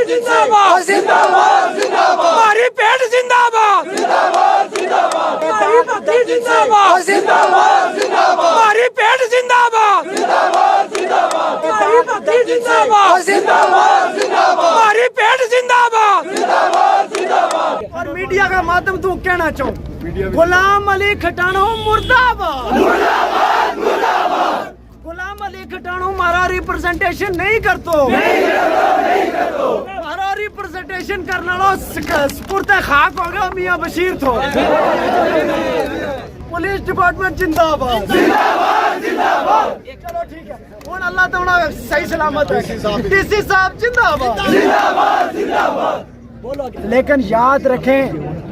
जिंदाबाद जिंदाबाद जिंदाबाद, हमारी पेट जिंदाबाद जिंदाबाद जिंदाबाद, हमारी बत्ती जिंदाबाद जिंदाबाद जिंदाबाद, हमारी पेट जिंदाबाद जिंदाबाद जिंदाबाद, हमारी बत्ती जिंदाबाद जिंदाबाद जिंदाबाद, हमारी पेट जिंदाबाद जिंदाबाद जिंदाबाद। और मीडिया का माध्यम तू कहना चाहूँ, गुलाम अली खटाणो मुर्दाबाद मुर्दाबाद मुर्दाबाद। गुलाम अली खटाणो हमारा रिप्रेजेंटेशन नहीं करतो, हमारा रिप्रेजेंटेशन करने वाला स्पुर्ते खाक हो गया मियां बशीर थो। पुलिस डिपार्टमेंट जिंदाबाद जिंदाबाद जिंदाबाद। चलो ठीक है, और अल्लाह तआला सही सलामत है। डीसी साहब जिंदाबाद जिंदाबाद जिंदाबाद। लेकिन याद रखें,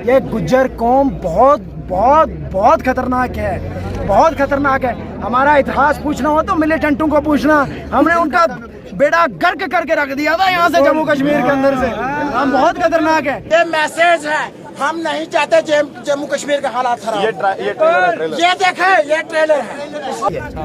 ये गुज्जर कौम बहुत बहुत बहुत खतरनाक है, बहुत खतरनाक है। हमारा इतिहास पूछना हो तो मिलिटेंटों को पूछना, हमने उनका बेड़ा गर्क करके रख दिया था यहाँ से जम्मू कश्मीर के अंदर से। हम बहुत खतरनाक है। ये मैसेज है, हम नहीं चाहते जम्मू कश्मीर का हालात खराब। ये देखें, ये ट्रेलर है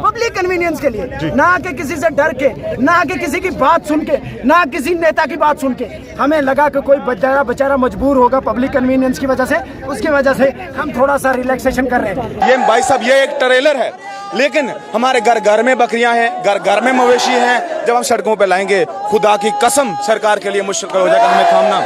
पब्लिक कन्वीनियंस के लिए, ना कि किसी से डर के, ना कि किसी की बात सुन के, ना किसी नेता की बात सुन के। हमें लगा कि कोई बेचारा मजबूर होगा पब्लिक कन्वीनियंस की वजह से, उसकी वजह से हम थोड़ा सा रिलैक्सेशन कर रहे हैं। ये भाई साहब, ये एक ट्रेलर है, लेकिन हमारे घर घर में बकरियां हैं, घर घर में मवेशी हैं। जब हम सड़कों पे लाएंगे, खुदा की कसम सरकार के लिए मुश्किल हो जाएगा हमें थामना।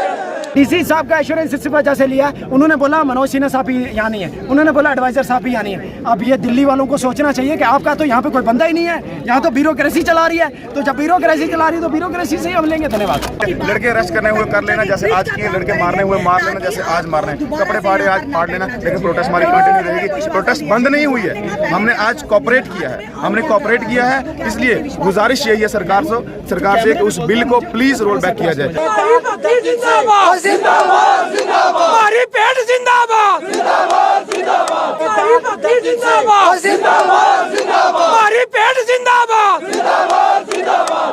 डीसी साहब का एश्योरेंस इसी वजह से लिया, उन्होंने बोला मनोज सिन्हा साहब ही यहाँ नहीं है, उन्होंने बोला एडवाइजर साहब भी यहाँ नहीं है। अब ये दिल्ली वालों को सोचना चाहिए कि आपका तो यहाँ पे कोई बंदा ही नहीं है, यहाँ तो ब्यूरोक्रेसी चला रही है। तो जब ब्यूरोक्रेसी चला रही है तो ब्यूरोक्रेसी से ही हम लेंगे। धन्यवाद। लड़के अरेस्ट करने हुए कर लेना जैसे आज किए, लड़के मारने हुए मार लेना जैसे आज मारना है, कपड़े फाड़े आज फाड़ लेना, लेकिन प्रोटेस्ट हमारी कंटिन्यू रहेगी। प्रोटेस्ट बंद नहीं हुई है, हमने आज कोऑपरेट किया है, हमने कोऑपरेट किया है। इसलिए गुजारिश यही है सरकार से कि उस बिल को प्लीज रोल बैक किया जाए। जिंदाबाद जिंदाबाद जिंदाबाद, हमारी पेट जिंदाबाद जिंदाबाद जिंदाबाद, हमारी बत्ती जिंदाबाद जिंदाबाद जिंदाबाद, हमारी पेट जिंदाबाद जिंदाबाद जिंदाबाद।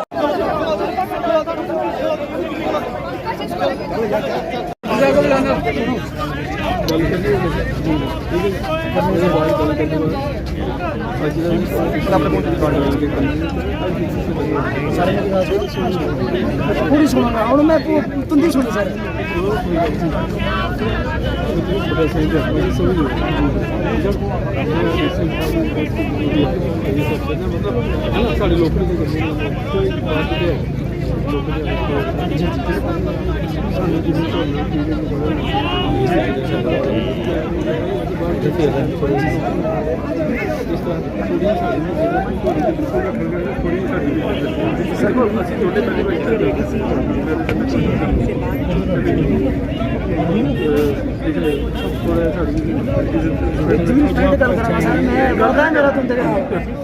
पूरी सुना और मैं तुंदी सुनी सर।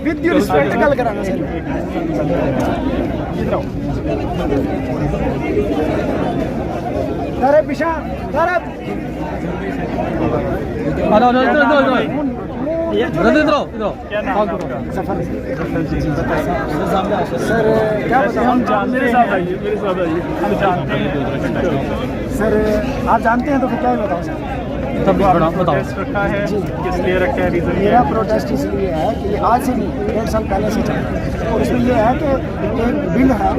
विद रिस्पेक्ट गल कराना सर। तारे पिछा तारे सर क्या बताऊं, मेरे साथ आइए, मेरे साथ आइए, हम जानते हैं सर। आप जानते हैं तो फिर क्या बताओ सर। तब प्रोटेस्ट रखा है, किस लिए रखा है? रीज़न मेरा प्रोटेस्ट इसलिए है कि आज से नहीं, 1.5 साल पहले से चल रहा है। और उसमें यह है कि एक बिल है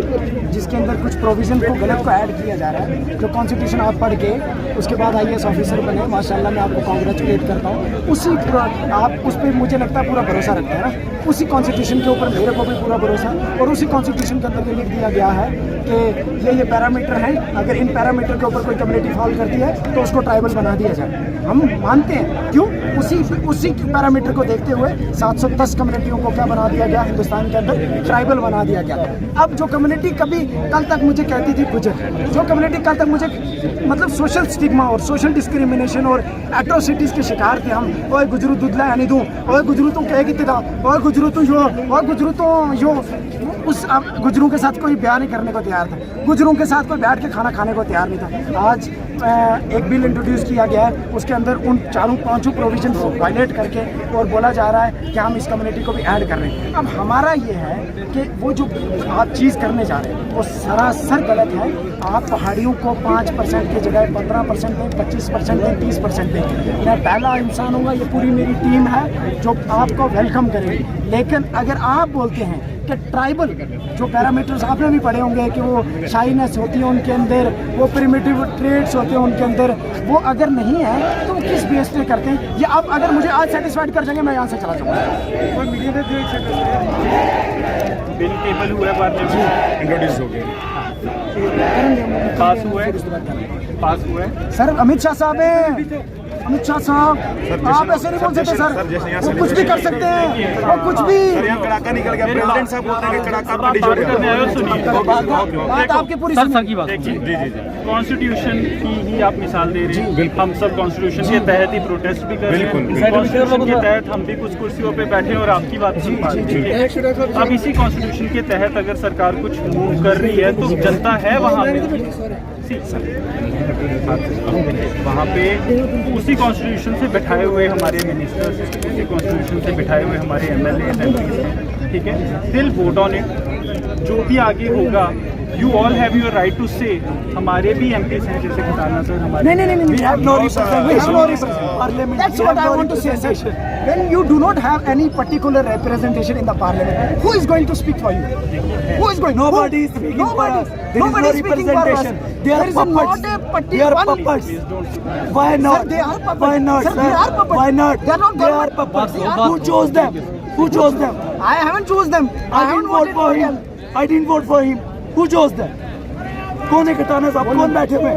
जिसके अंदर कुछ प्रोविज़न को गलत को ऐड किया जा रहा है। जो कॉन्स्टिट्यूशन आप पढ़ के उसके बाद IAS ऑफिसर बने, माशाल्लाह मैं आपको कॉन्ग्रेचुलेट करता हूँ। उसी आप उस पर मुझे लगता है पूरा भरोसा रखते हैं ना, उसी कॉन्स्टिट्यूशन के ऊपर मेरे को भी पूरा भरोसा। और उसी कॉन्स्टिट्यूशन के अंदर ये लिख दिया गया है कि ये पैरामीटर हैं, अगर इन पैरामीटर के ऊपर कोई कम्युनिटी फॉल करती है तो उसको ट्राइबल बना दिया जाए। हम मानते हैं, क्यों? उसी पैरामीटर को देखते हुए 710 कम्युनिटियों को क्या बना दिया गया, हिंदुस्तान के अंदर ट्राइबल बना दिया गया। अब जो कम्युनिटी कभी कल तक मुझे कहती थी गुजर, जो कम्युनिटी कल तक मुझे मतलब सोशल स्टिग्मा और सोशल डिस्क्रिमिनेशन और एट्रोसिटीज़ के शिकार थे हम। ओए गुजरू दूधला यानी दूँ, ओए गुजरू तू कह कितने था, ओए गुजरू तू यो, ओए गुजरू तो यो। उस गुजरों के साथ कोई ब्याह नहीं करने को तैयार था, गुजरों के साथ कोई बैठ के खाना खाने को तैयार नहीं था। आज एक बिल इंट्रोड्यूस किया गया है, उसके अंदर उन 4-5 प्रोविजन को वायलेट करके और बोला जा रहा है कि हम इस कम्युनिटी को भी ऐड कर रहे हैं। अब हमारा ये है कि वो जो आप चीज़ करने जा रहे हैं वो सरासर गलत है। आप पहाड़ियों को 5% की जगह 15% दें, 25% दें, 30% दें। मैं पहला इंसान हूँगा, ये पूरी मेरी टीम है जो आपको वेलकम करेगी। लेकिन अगर आप बोलते हैं कि ट्राइबल जो पैरामीटर्स आपने भी पढ़े होंगे कि वो शाइनेस होती है उनके अंदर, वो प्रिमिटिव ट्रेड्स होते हैं उनके अंदर, वो अगर नहीं है तो वो किस बेस पे करते हैं? ये अब अगर मुझे आज सेटिस्फाइड कर जाएंगे मैं यहाँ से चला जाऊँगा। बिल टेबल हुआ है, बाद में इंट्रोड्यूस हो गए, पास हुआ है। सर अमित शाह साहब हैं, अमित शाह साहब आप ऐसे नहीं बोल सकते सर, वो कुछ भी कर सकते हैं, वो कुछ भी। सर यहाँ कड़ाका निकल गया, प्रेसिडेंट साहब बोलते हैं कि कड़ाका बड़ी जोड़ बात आपकी पूरी सर की बात देखिए, कॉन्स्टिट्यूशन की ही आप मिसाल दे रहे हैं। हम सब कॉन्स्टिट्यूशन के तहत ही प्रोटेस्ट भी कर रहे हैं, कॉन्स्टिट्यूशन के तहत हम भी कुछ कुर्सियों पे बैठे और आपकी बात सुन पा रहे हैं। अब इसी कॉन्स्टिट्यूशन के तहत अगर सरकार कुछ मूव कर रही है तो जनता है वहाँ पे उसी कॉन्स्टिट्यूशन से बिठाए हुए हमारे मिनिस्टर्स, उसी कॉन्स्टिट्यूशन से बिठाए हुए हमारे MLA, ठीक है, दिल वोट ऑन इट। जो भी आगे होगा, you all have your right to say. हमारे भी MPs हैं जैसे खटाना सर, हमारे नहीं, we have no representation. Parliament. That's what I want to say, sir. When you do not have any particular representation in the parliament, who is going to speak for you? Who is going? Nobody is speaking for us. Nobody is speaking for us. They are puppets. They are puppets. Why not? Sir, they are puppets. Why not? Sir, they are puppets. Why not? They are not They are government. puppets. They are Who chose them? Who chose them? I haven't choose them. I didn't vote for him. I didn't vote for him. Who chose them? कौन है खटाना साहब? कौन बैठे हुए हैं?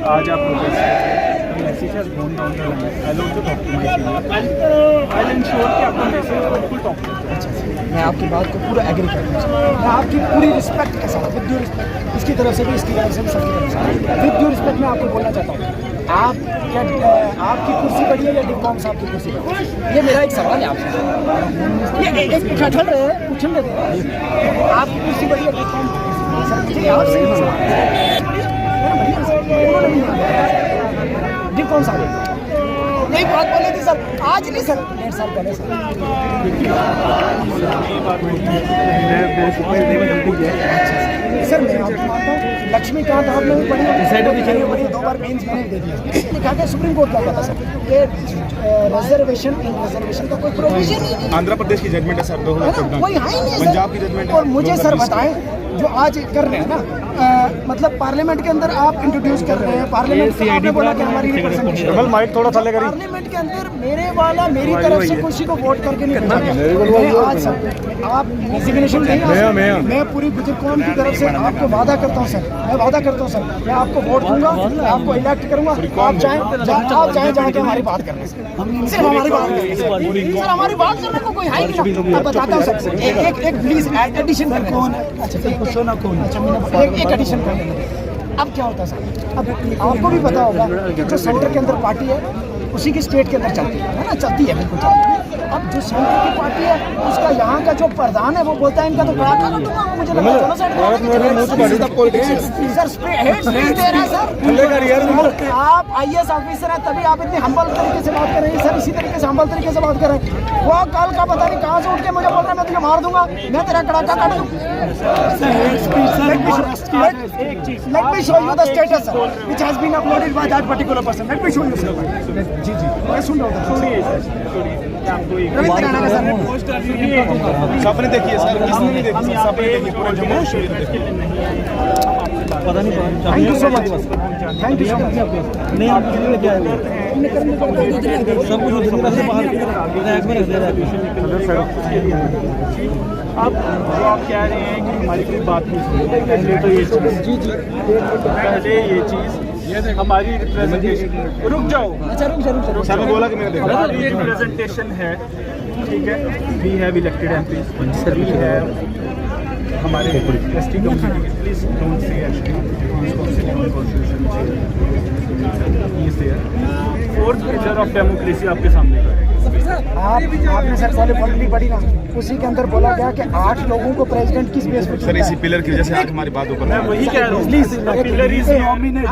आज आप message has gone down the line. I want to talk to my senior. I ensure कि आपका मैसेज बिल्कुल टॉप पे। मैं आपकी बात को पूरा एग्री करता हूँ, मैं आपकी पूरी रिस्पेक्ट के साथ, विद ड्यू रिस्पेक्ट, इसकी तरफ से भी, इसकी तरफ से भी, सबकी तरफ से विद ड्यू रिस्पेक्ट मैं आपको बोलना चाहता हूँ, आप क्या आपकी कुर्सी बड़ी है या डिकॉम साहब की कुर्सी बड़ी है? ये मेरा एक सवाल है आपसे। ये एक ठहर रहे हैं, पूछने देते आपकी कुर्सी बड़ी है डिकॉम सर? मुझे आपसे ही सवाल है, डिकॉम साहब नहीं बात बोली थी सर, आज नहीं सर, 1.5 साल पहले सर। सर मैं आपको मानता हूँ, लक्ष्मीकांत आपने भी पढ़ी है, 2 बार मेंस में दे दिया। लिखा था सुप्रीम कोर्ट का पता सर कि रिजर्वेशन का कोई प्रोविजन ही नहीं। आंध्र प्रदेश की जजमेंट है सर, 2014 कोई है ही नहीं, पंजाब की जजमेंट है। और मुझे सर बताएं, जो आज कर रहे हैं ना, मतलब पार्लियामेंट के अंदर आप इंट्रोड्यूस कर रहे हैं, पार्लियामेंट में आपने बोला कि हमारी रिप्रेजेंटेशन, माइक थोड़ा थल्ले करिए। पार्लियामेंट के अंदर मेरे वाला मेरी तरफ से किसी को वोट करके नहीं भेजा। आज सर आप रेजिग्नेशन नहीं, मैं पूरी गुजर कौम की तरफ से आपको वादा करता हूँ सर, मैं वादा करता हूँ सर, मैं आपको वोट दूंगा, मैं आपको इलेक्ट करूंगा, आप चाहें जाके हमारी बात करने, सिर्फ हमारी बात करने सर, हमारी बात करने को कोई है ही नहीं। अब बताता हूँ सर, एक प्लीज एडिशन कर कौन है? अच्छा एक एडिशन कर लेंगे। अब क्या होता है सर, अब आपको भी पता होगा कि जो सेंटर के अंदर पार्टी है उसी की स्टेट के अंदर चलती है ना, चलती है, बिल्कुल चलती है। अब जो सेंटर की पार्टी है उसका यहाँ का जो प्रधान है वो बोलता है इनका तो बड़ा कानून दूंगा, मुझे लगा चलो सर दे रहा है सर। आप IAS ऑफिसर हैं तभी आप इतनी हम्बल तरीके से बात कर रहे हैं सर, इसी तरीके से हम्बल तरीके से बात कर रहे हैं। वो कल का पता नहीं कहाँ से उठ के मुझे बोल रहा है मैं तुझे मार दूंगा, मैं तेरा कड़ाका काट दूँ। Let me show you the status sir, which has been uploaded by that particular person. Let me show you sir. जी मैं सुन रहा हूँ। सबने देखी है सर, किसने नहीं देखी? सबने देखी, पूरा जम्मू पता नहीं। Thank you so much, thank you so much. नहीं आप किसी लेके आए सब कुछ दुनिया से बाहर रैक में रख दिया। अब जो आप कह रहे हैं कि हमारी कोई बात नहीं सुनी, पहले तो ये चीज़, पहले ये चीज़ हमारी रिप्रेजेंटेशन, रुक जाओ, सर ने बोला कि मैंने देखा, हमारी रिप्रेजेंटेशन है, ठीक है, we have elected MPs, we have हमारे ST community, please don't say actually 4th pillar of democracy आपके सामने का है। आपने सर पहले पॉलिटी पढ़ी ना, उसी के अंदर बोला गया कि 8 लोगों को प्रेसिडेंट किस बेस पर सर इसी पिलर की वजह से आज हमारी बात ऊपर मैं वही कह रहा हूँ, Please, pillar is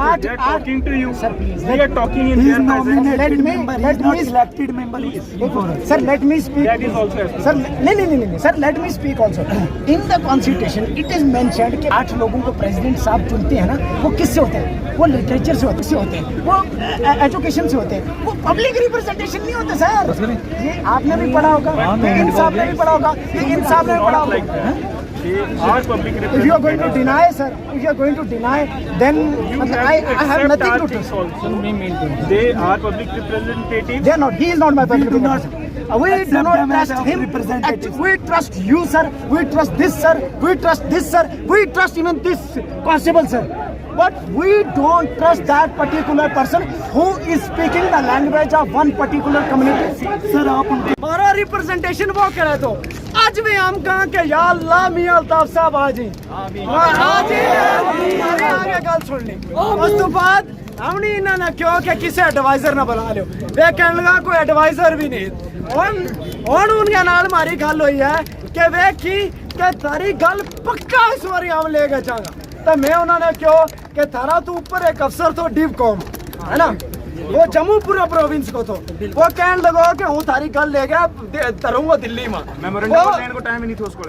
Act- talking to you, Sir, please. they are talking in He is their presence. nominated member, he is not elected member. Sir, let me speak. That is also as Sir, नहीं, sir, let me speak also. In the constitution, it is mentioned कि 8 लोगों को president साहब चुनते हैं ना, वो किससे होते हैं? वो लिटरेचर से होते हैं, वो एजुकेशन से होते हैं, वो पब्लिक रिप्रेजेंटेशन नहीं होते सर। ये आपने भी पढ़ा होगा, ये इन साहब ने भी पढ़ा होगा, ये इन साहब ने भी पढ़ा होगा। they are public If you are going to deny, sir, if you are going to deny, then I have nothing to do. also. They are public representatives. They are not. He is not my public representative. We do not trust him. We trust you, sir. We trust this, sir. We trust this, sir. We trust even this constable, sir. But we don't trust that particular person who is speaking the language of one particular community. Sir, आप हमारा representation वो करे तो आज भी हम कहाँ के या अल्लाह मियां अल्ताफ साहब आज ही आगे गल सुन ली। उस तो बाद हमने इन्होंने क्यों कि किसी एडवाइजर ना बना लियो, वे कहने लगा कोई एडवाइजर भी नहीं। और उनके नाल हमारी गल हुई है कि वे की कि तारी गल पक्का इस बारी हम लेके जाएगा, तो मैं उन्होंने क्यों कि तारा तू ऊपर एक अफसर तो डिव कॉम है ना, वो जम्मू पूरा प्रोविंस को तो वो कहने लगो कि हूँ तारी गल ले गया तरूंगा दिल्ली में, मेमोरेंडम लेने को टाइम ही नहीं था उसको।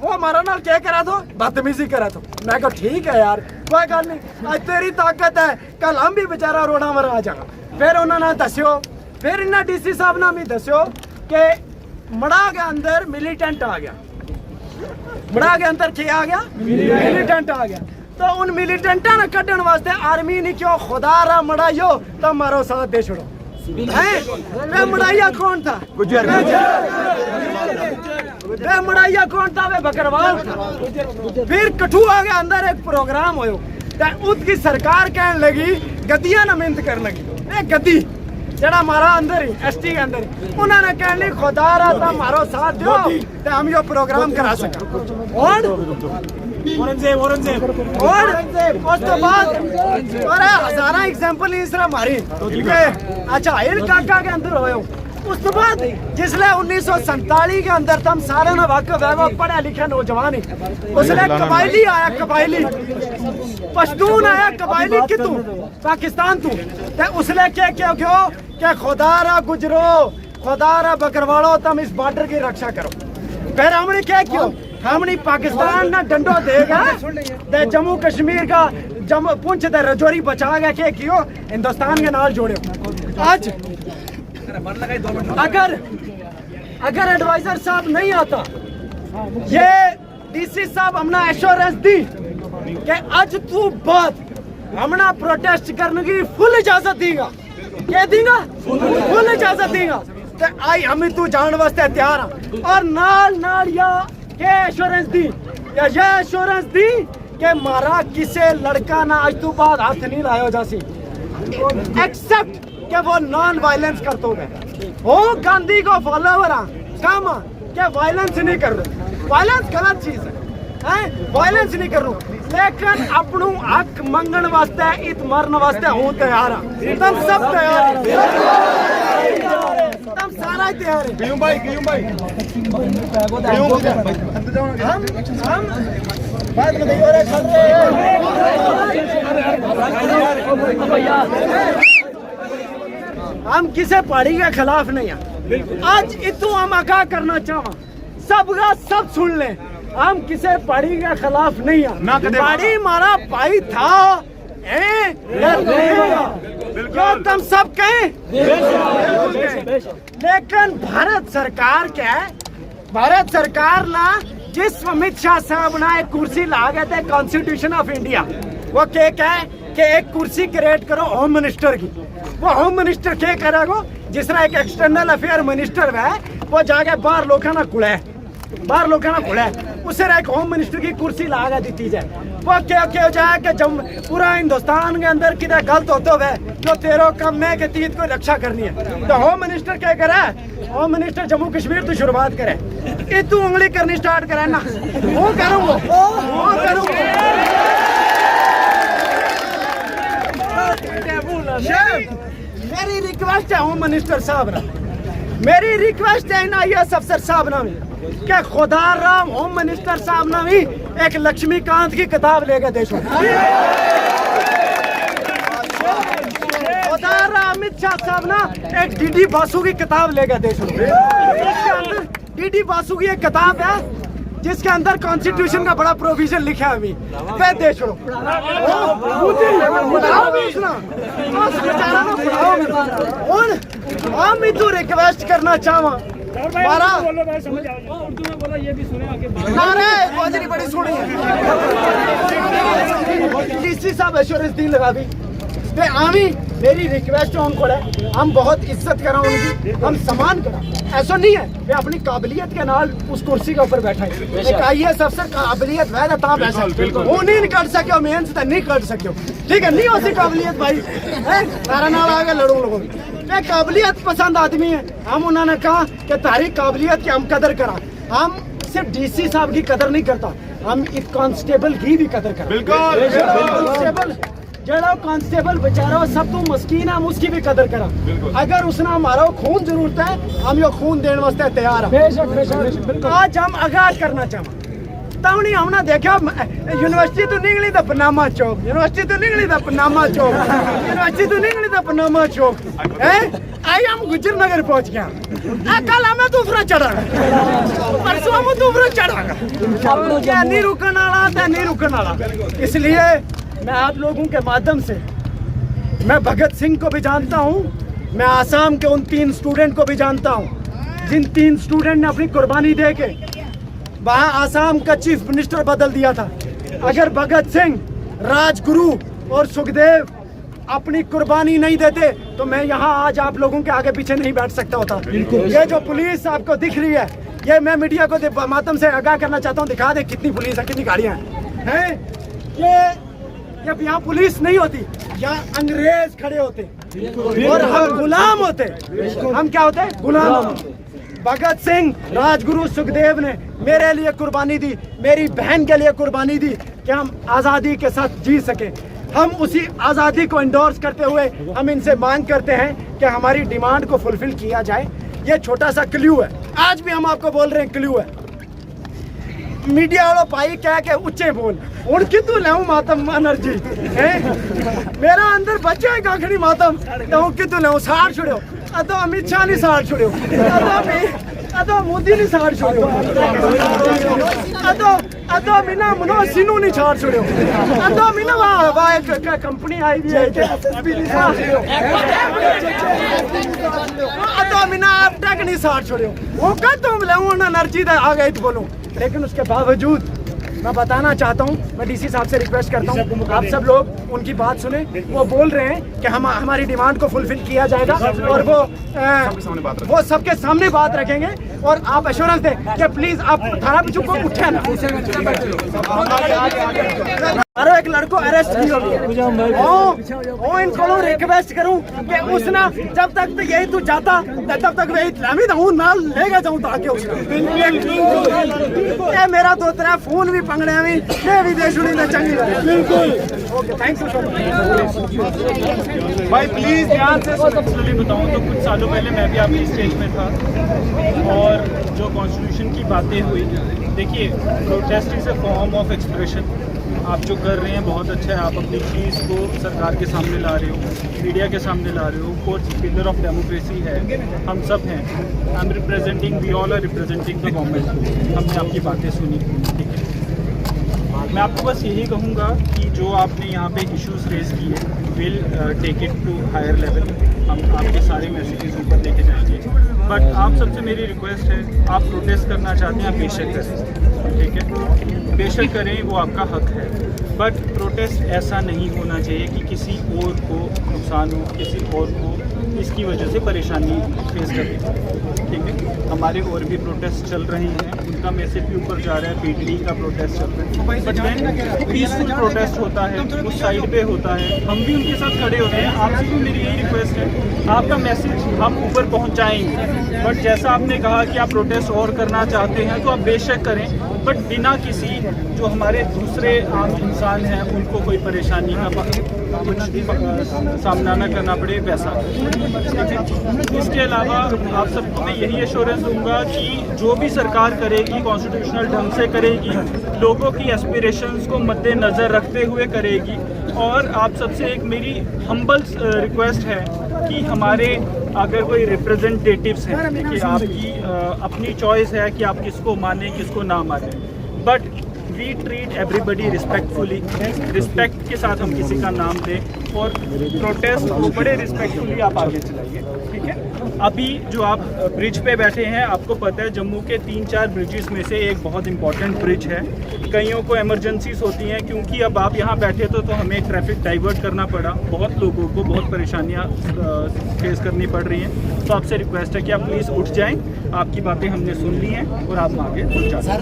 वो हमारा नाल क्या करा तो बदतमीजी करा तो मैं कहा ठीक है यार कोई गल नहीं, आज तेरी ताकत है, कल हम भी बेचारा रोड़ा मर आ जाएगा। फिर उन्होंने दस्यो, फिर इन्हें डीसी साहब ने भी दस्यो कि मड़ा के अंदर मिलिटेंट आ गया, मड़ा के अंदर क्या आ गया, मिलिटेंट आ गया। तो उन मिलिटेंटा ने कटन वास्ते आर्मी ने क्यों खुदा रा मड़ाइयो तो मारो साथ दे छोड़ो है। मड़ाइया कौन था? वे मड़ाइया कौन था? वे बकरवाल था। फिर कठुआ के अंदर एक प्रोग्राम होयो, उसकी सरकार कहने लगी गद्दियां ना मिन्नत कर लगी, गद्दी जड़ा हमारा अंदर ही एसटी के अंदर ही, उन्होंने कहने खुदा रा था मारो साथ दो तो हम यो प्रोग्राम करा सका। और उस तो बाद हजारा एग्जाम्पल इस तरह मारी। अच्छा हिल काका के अंदर होयो, उस तो बाद जिसले 1947 के अंदर तम सारे ना वाकफ है, वो पढ़े लिखे नौजवान ही, उसने कबायली आया, कबायली पश्तून आया, कबायली कितू पाकिस्तान तू, उसने क्या क्या क्यों क्या खुदारा गुजरो, खुदारा बकरवाड़ो, तुम इस बॉर्डर की रक्षा करो। फिर हमने क्या क्यों हमने पाकिस्तान ना डंडो देगा दे जम्मू कश्मीर का पुंछ दे रजौरी बचा गया क्या क्यों हिंदुस्तान के नाल जोड़े। आज अगर एडवाइजर साहब नहीं आता, ये डीसी साहब हमने एश्योरेंस दी कि आज तू बाद हमने प्रोटेस्ट करने की फुल इजाजत देगा, क्या देगा? फुल इजाजत देगा। तो आई हम तू जान वास्ते तैयार हाँ। और नाल या के एश्योरेंस दी या ये एश्योरेंस दी कि मारा किसे लड़का ना आज तू बाद हाथ नहीं लाया जासी, एक्सेप्ट कि वो नॉन वायलेंस करते हुए हो। गांधी को फॉलोवर काम क्या वायलेंस नहीं कर रहे, वायलेंस गलत चीज है, वायलेंस नहीं कर रहा, लेकिन अपनू हक मंगन वास्ते इत मरन वास्ते हूँ तैयार हाँ। तुम सब तैयार है, तुम सारा तैयार है। हम किसी पार्टी के खिलाफ नहीं हैं। आज इतू हम आगाह करना चाहवा, सबका सब सुन लें, हम किसी पार्टी के खिलाफ नहीं है। पार्टी हमारा भाई था क्यों तुम सब कहें, लेकिन भारत सरकार क्या है, भारत सरकार ना जिस अमित शाह साहब ना एक कुर्सी ला गए थे कॉन्स्टिट्यूशन ऑफ इंडिया, वो क्या है कि एक कुर्सी क्रिएट करो होम मिनिस्टर की। वो होम मिनिस्टर क्या करेगा, जिस तरह एक एक्सटर्नल अफेयर मिनिस्टर है वो जाके बाहर लोगों ना कुड़ा है, बाहर लोगों ना कुड़ा है, उसे एक होम मिनिस्टर की कुर्सी लगा दी जाए। वो क्या हो जाए कि जब पूरा हिंदुस्तान के अंदर किधर गलत होते हुए जो तेरो कम है कि तीत को रक्षा करनी है, तो होम मिनिस्टर क्या करे, होम मिनिस्टर जम्मू कश्मीर तो शुरुआत करे, ये तू उंगली करनी स्टार्ट करे ना, वो करूँगा, वो करूँगा। मेरी रिक्वेस्ट है होम मिनिस्टर साहब ना, मेरी रिक्वेस्ट है ना ये अफसर साहब ना कि खुदा राम होम मिनिस्टर साहब ना भी एक लक्ष्मीकांत की किताब लेकर देशो। खुदा राम अमित शाह साहब ना एक डीडी बासु की किताब लेकर देशो। डीडी बासु की एक किताब है जिसके अंदर कॉन्स्टिट्यूशन का बड़ा प्रोविजन लिखा है अभी वे देश लो। हम भी तो रिक्वेस्ट करना चाहवा हमारा बड़ी सुनी डीसी साहब एश्योरेंस दी लगा दी आमी मेरी रिक्वेस्ट है उनको है हम बहुत इज्जत करा उनकी हम सम्मान करा ऐसा नहीं है वे अपनी काबिलियत के नाल उस कुर्सी के ऊपर बैठा है एक आईएएस अफसर काबिलियत है ना बैठा वो नहीं कर सके मेहनत तो नहीं कर सके ठीक है नहीं होती काबिलियत भाई है तारा नाल आगे लड़ो लोगों मैं काबिलियत पसंद आदमी है हम उन्होंने कहा कि तारी काबिलियत की हम कदर करा हम सिर्फ डीसी साहब की कदर नहीं करता हम एक कांस्टेबल की भी कदर करा बिल्कुल जरा कांस्टेबल बेचारा सब तो मस्कीन हम उसकी भी कदर करा अगर उसने हमारा खून जरूरत है हम यो खून देने वास्ते तैयार हैं आज हम आगाज करना चाहते तब नहीं हमने देखा यूनिवर्सिटी तो निकली था पनामा चौक यूनिवर्सिटी तो निकली था पनामा चौक यूनिवर्सिटी तो निकली था पनामा चौक है आई हम गुजर नगर पहुंच गया कल हमें दूसरा चढ़ा परसों हम दूसरा चढ़ा क्या नहीं रुकने वाला नहीं रुकने वाला इसलिए मैं आप लोगों के माध्यम से मैं भगत सिंह को भी जानता हूं मैं आसाम के उन 3 स्टूडेंट को भी जानता हूं जिन 3 स्टूडेंट ने अपनी कुर्बानी दे के वहां आसाम का चीफ मिनिस्टर बदल दिया था अगर भगत सिंह राजगुरु और सुखदेव अपनी कुर्बानी नहीं देते तो मैं यहाँ आज आप लोगों के आगे पीछे नहीं बैठ सकता होता ये जो पुलिस आपको दिख रही है ये मैं मीडिया को माध्यम से आगाह करना चाहता हूँ दिखा दे कितनी पुलिस है कितनी गाड़ियां हैं ये जब यहाँ पुलिस नहीं होती यहाँ अंग्रेज खड़े होते और हम गुलाम होते हम क्या होते गुलाम होते भगत सिंह राजगुरु सुखदेव ने मेरे लिए कुर्बानी दी मेरी बहन के लिए कुर्बानी दी कि हम आज़ादी के साथ जी सके हम उसी आज़ादी को इंडोर्स करते हुए हम इनसे मांग करते हैं कि हमारी डिमांड को फुलफिल किया जाए ये छोटा सा क्ल्यू है आज भी हम आपको बोल रहे हैं क्ल्यू है मीडिया वालों पाई क्या के उच्चे बोल उन कितु लाऊं मातम एनर्जी है मेरा अंदर बच्चा है काखड़ी मातम तो कितु लाऊं साड़ छोड़ो अतो अमित शाह नहीं साड़ छोड़ो अतो मोदी नहीं साड़ छोड़ो अतो मीना मनोज सिन्हू नहीं साड़ छोड़ो अतो मीना वाह एक कंपनी आई भी है एसएसबी नहीं साड़ छोड़ो अतो मीना आप टैग नहीं साड़ छोड़ो वो कद तुम लाऊं एनर्जी दा आ गए तो बोलो लेकिन उसके बावजूद मैं बताना चाहता हूँ मैं डीसी साहब से रिक्वेस्ट करता हूँ आप सब लोग उनकी बात सुने वो बोल रहे हैं कि हम हमारी डिमांड को फुलफिल किया जाएगा और वो सबके सामने बात रखेंगे और आप एश्योरेंस दें कि प्लीज आप थाना पिछू को उठे ना अरे एक लड़को अरेस्ट की इनको रिक्वेस्ट करूं कि उसने जब तक तो यही तू जाता तब तक वही लामी हूं ना लेगा जाऊं ताकि उसने मेरा तो तेरा फोन भी पंगड़े में मैं विदेश उड़ी ना चंगी बिल्कुल okay thank you so much भाई प्लीज ध्यान से बताऊं तो कुछ सालों पहले मैं भी आपकी स्टेज में था और जो कॉन्स्टिट्यूशन की बातें हुई देखिए protest is a form of expression आप जो कर रहे हैं बहुत अच्छा है आप अपनी चीज़ को सरकार के सामने ला रहे हो मीडिया के सामने ला रहे हो कोर्ट पिलर ऑफ डेमोक्रेसी है हम सब हैं I am representing we all are representing the government हमने आपकी बातें सुनी ठीक है मैं आपको बस यही कहूँगा कि जो आपने यहाँ पे इश्यूज रेज किए will take it to higher level हम आपके सारे मैसेजेस ऊपर लेके जाएंगे बट आप सबसे मेरी रिक्वेस्ट है आप प्रोटेस्ट करना चाहते हैं आप बेशक करें ठीक है बेशक करें वो आपका हक है बट प्रोटेस्ट ऐसा नहीं होना चाहिए कि किसी और को नुकसान हो किसी और को इसकी वजह से परेशानी फेस करनी पड़े ठीक है हमारे और भी प्रोटेस्ट चल रहे हैं उनका मैसेज भी ऊपर जा रहा है पीटीडी का प्रोटेस्ट चल रहा है बट व्हेन पीसफुल प्रोटेस्ट होता है उस साइड पे होता है हम भी उनके साथ खड़े होते हैं आपसे भी मेरी यही रिक्वेस्ट है आपका मैसेज हम ऊपर पहुँचाएंगे बट जैसा आपने कहा कि आप प्रोटेस्ट और करना चाहते हैं तो आप बेशक करें बट बिना किसी जो हमारे दूसरे आम इंसान हैं उनको कोई परेशानी का कुछ सामना न करना पड़े वैसा। इसके अलावा आप सबको मैं यही एश्योरेंस दूंगा कि जो भी सरकार करेगी कॉन्स्टिट्यूशनल ढंग से करेगी, लोगों की एस्पिरेशंस को मद्देनज़र रखते हुए करेगी। और आप सबसे एक मेरी हम्बल रिक्वेस्ट है कि हमारे अगर कोई रिप्रेजेंटेटिव्स हैं, देखिए आपकी अपनी चॉइस है कि आप किसको माने किसको ना माने, but we treat everybody respectfully. Respect के साथ हम किसी का नाम दें और प्रोटेस्ट को बड़े रिस्पेक्टफुली आप आगे चलाइए, ठीक है। अभी जो आप ब्रिज पे बैठे हैं, आपको पता है जम्मू के 3-4 ब्रिजेस में से एक बहुत इंपॉर्टेंट ब्रिज है। कईयों को इमरजेंसीज होती हैं, क्योंकि अब आप यहाँ बैठे तो हमें ट्रैफिक डाइवर्ट करना पड़ा, बहुत लोगों को बहुत परेशानियाँ फेस करनी पड़ रही हैं। तो आपसे रिक्वेस्ट है कि आप प्लीज़ उठ जाएँ, आपकी बातें हमने सुन ली हैं और आप आगे पहुँचा सर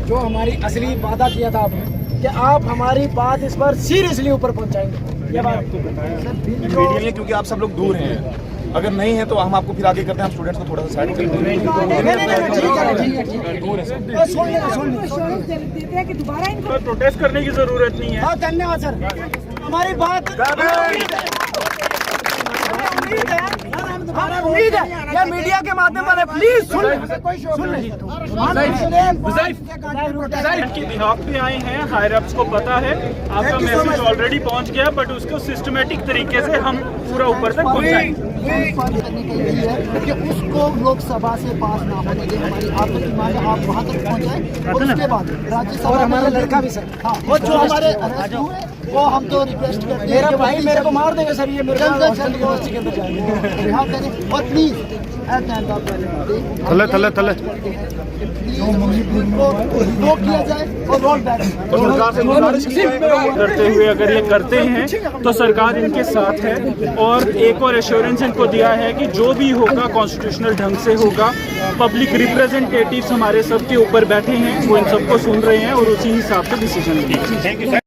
जो हमारी असली वादा किया था आपने कि आप हमारी बात इस पर सीरियसली ऊपर पहुंचाएंगे, ये बात आपको मीडिया में, क्योंकि आप सब लोग दूर हैं, अगर नहीं है तो हम आपको फिर आगे करते हैं, हम स्टूडेंट्स को थोड़ा सा साइड करते हैं। प्रोटेस्ट करने की ज़रूरत नहीं है। बहुत धन्यवाद सर, हमारी बात उम्मीद है या मीडिया के माध्यम से प्लीज सुन के बिहाफ पे आए हैं, हायर अप्स को पता है आपका मैसेज ऑलरेडी पहुंच गया, बट उसको सिस्टमेटिक तरीके से हम पूरा ऊपर तक पहुंचाएंगे। करने के लिए है कि उसको लोकसभा से पास ना होने दें। हमारी आपकी डिमांड है आप वहाँ तक पहुँचाएं और उसके बाद राज्यसभा और हमारा लड़का भी सर, हाँ वो जो हमारे अरेस्ट हुए वो हम तो रिक्वेस्ट करते हैं मेरा भाई मेरे को मार देगा सर, ये मेरे को यूनिवर्सिटी के अंदर जाएंगे। रिहा करें और प्लीज थले थले थले रोक किया जाए और रोल बैक करते हुए अगर ये करते हैं तो सरकार इनके साथ है। और एक और एश्योरेंस इनको दिया है कि जो भी होगा कॉन्स्टिट्यूशनल ढंग से होगा। पब्लिक रिप्रेजेंटेटिव्स हमारे सबके ऊपर बैठे हैं, वो इन सबको सुन रहे हैं और उसी हिसाब से डिसीजन लेंगे।